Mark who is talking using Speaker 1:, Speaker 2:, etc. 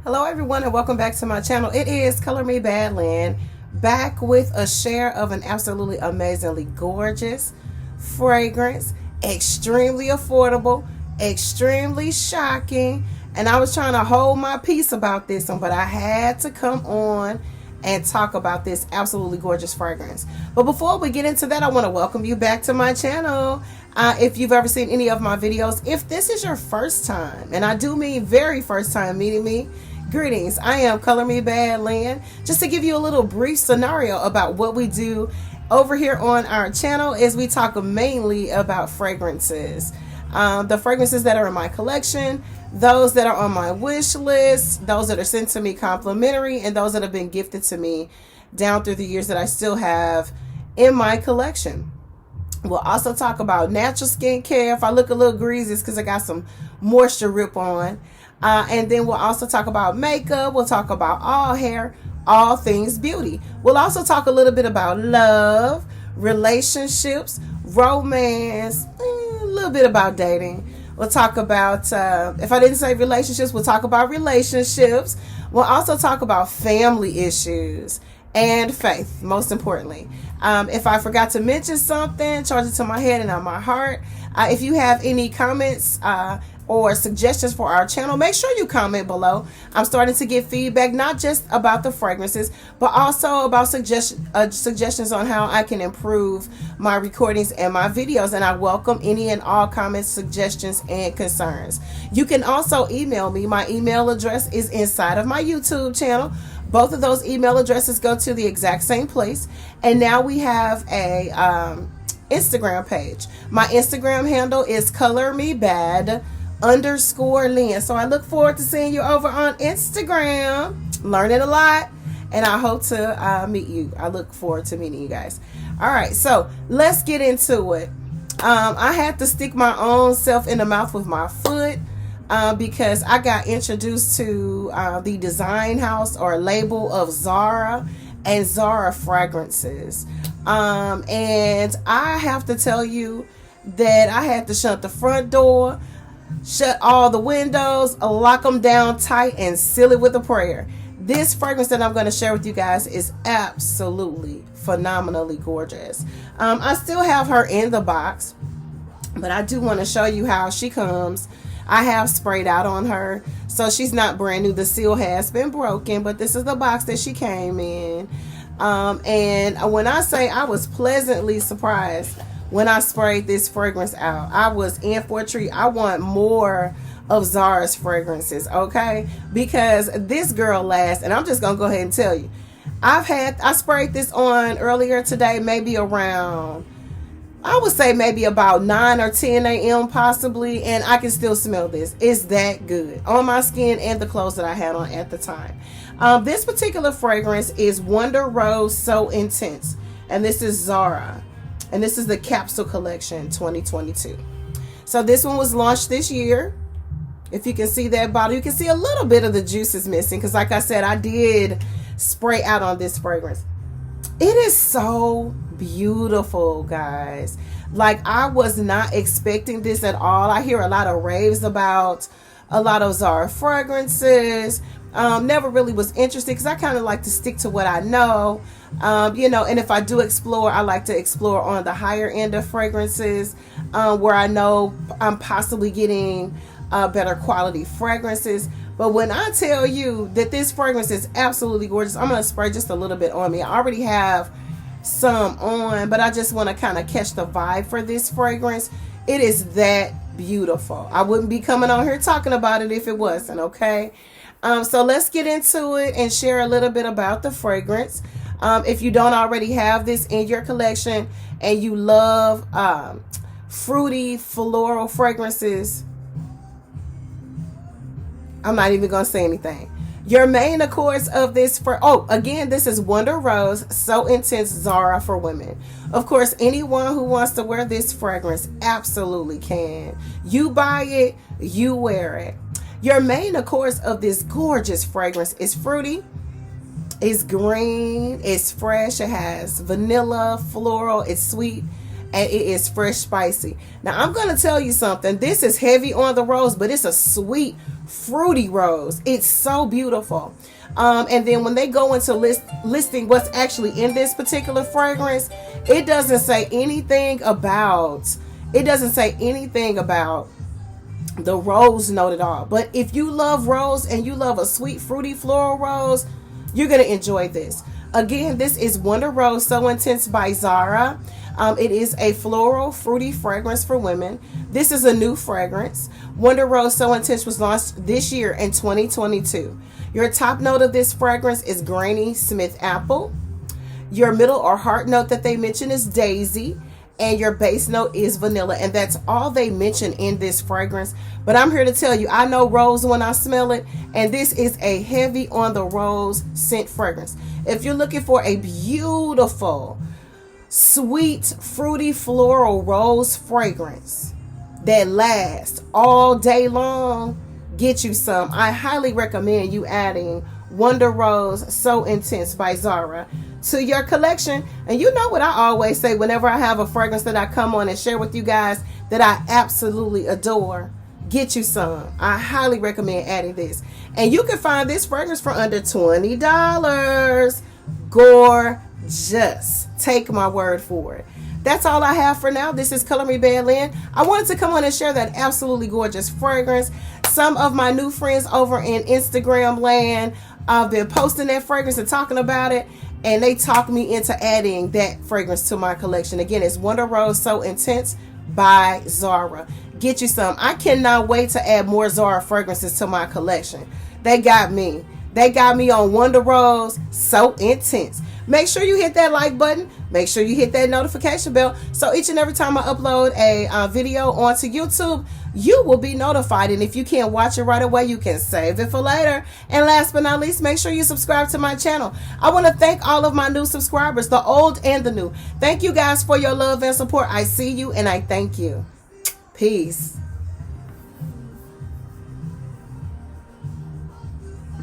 Speaker 1: Hello everyone and welcome back to my channel. It is Color Me Badland, back with a share of an absolutely amazingly gorgeous fragrance, extremely affordable, extremely shocking, and I was trying to hold my peace about this one, but I had to come on and talk about this absolutely gorgeous fragrance. But before we get into that, I want to welcome you back to my channel. If you've ever seen any of my videos, if this is your first time, and I do mean very first time meeting me, greetings. I am Color Me Badland. Just to give you a little brief scenario about what we do over here on our channel is we talk mainly about fragrances. The fragrances that are in my collection, those that are on my wish list, those that are sent to me complimentary, and those that have been gifted to me down through the years that I still have in my collection. We'll also talk about natural skincare. If I look a little greasy, it's because I got some moisture rip on. And then we'll also talk about makeup. We'll talk about all hair, all things beauty. We'll also talk a little bit about love, relationships, romance, a little bit about dating. We'll talk about, if I didn't say relationships, we'll talk about relationships. We'll also talk about family issues and faith, most importantly. If I forgot to mention something, charge it to my head and not my heart. If you have any comments or suggestions for our channel, make sure you comment below. I'm starting to get feedback, not just about the fragrances, but also about suggestions on how I can improve my recordings and my videos. And I welcome any and all comments, suggestions, and concerns. You can also email me. My email address is inside of my YouTube channel. Both of those email addresses go to the exact same place. And now we have a Instagram page. My Instagram handle is colormebad_Lynn. So I look forward to seeing you over on Instagram, learning a lot, and I hope to meet you. I look forward to meeting you guys. All right, so let's get into it. I had to stick my own self in the mouth with my foot because I got introduced to the design house or label of Zara and Zara fragrances. And I have to tell you that I had to shut the front door, shut all the windows, lock them down tight, and seal it with a prayer. This fragrance that I'm going to share with you guys is absolutely phenomenally gorgeous. I still have her in the box, but I do want to show you how she comes. I have sprayed out on her, so she's not brand new. The seal has been broken, but this is the box that she came in. And when I say I was pleasantly surprised when I sprayed this fragrance out, I was in for a treat. I want more of Zara's fragrances, okay? Because this girl lasts, and I'm just gonna go ahead and tell you, I sprayed this on earlier today, maybe around, I would say maybe about 9 or 10 a.m. possibly, and I can still smell this. It's that good on my skin and the clothes that I had on at the time. This particular fragrance is Wonder Rose So Intense, and this is Zara, and this is the Capsule Collection 2022. So this one was launched this year. If you can see that bottle, you can see a little bit of the juices missing because, like I said, I did spray out on this fragrance. It is so beautiful, guys. Like, I was not expecting this at all. I hear a lot of raves about a lot of Zara fragrances. Never really was interested because I kind of like to stick to what I know. You know, and if I do explore, I like to explore on the higher end of fragrances where I know I'm possibly getting better quality fragrances. But when I tell you that this fragrance is absolutely gorgeous, I'm going to spray just a little bit on me. I already have some on, but I just want to kind of catch the vibe for this fragrance. It is that beautiful. I wouldn't be coming on here talking about it if it wasn't, okay? So let's get into it and share a little bit about the fragrance. If you don't already have this in your collection and you love fruity floral fragrances, I'm not even going to say anything. Your main accords of this again, this is Wonder Rose So Intense Zara for women. Of course, anyone who wants to wear this fragrance absolutely can. You buy it, you wear it. Your main accords of this gorgeous fragrance is fruity, it's green, it's fresh, it has vanilla, floral, it's sweet, and it is fresh spicy. Now I'm going to tell you something. This is heavy on the rose, but it's a sweet, fruity rose. It's so beautiful. And then when they go into listing what's actually in this particular fragrance, it doesn't say anything about the rose note at all. But if you love rose and you love a sweet, fruity, floral rose, you're going to enjoy this. Again, this is Wonder Rose So Intense by Zara. It is a floral, fruity fragrance for women. This is a new fragrance. Wonder Rose So Intense was launched this year in 2022. Your top note of this fragrance is Granny Smith apple. Your middle or heart note that they mention is daisy. And your base note is vanilla. And that's all they mention in this fragrance. But I'm here to tell you, I know rose when I smell it. And this is a heavy on the rose scent fragrance. If you're looking for a beautiful, sweet, fruity, floral rose fragrance that lasts all day long, get you some. I highly recommend you adding Wonder Rose So Intense by Zara to your collection. And you know what I always say whenever I have a fragrance that I come on and share with you guys that I absolutely adore, get you some. I highly recommend adding this. And you can find this fragrance for under $20. Gorgeous. Take my word for it. That's all I have for now. This is Color Me Bad Lynn. I wanted to come on and share that absolutely gorgeous fragrance. Some of my new friends over in Instagram land, I've been posting that fragrance and talking about it, and they talked me into adding that fragrance to my collection. Again, it's Wonder Rose So Intense by Zara. Get you some. I cannot wait to add more Zara fragrances to my collection. They got me. They got me on Wonder Rose So Intense. Make sure you hit that like button. Make sure you hit that notification bell. So each and every time I upload a video onto YouTube, you will be notified. And if you can't watch it right away, you can save it for later. And last but not least, make sure you subscribe to my channel. I want to thank all of my new subscribers, the old and the new. Thank you guys for your love and support. I see you and I thank you. Peace.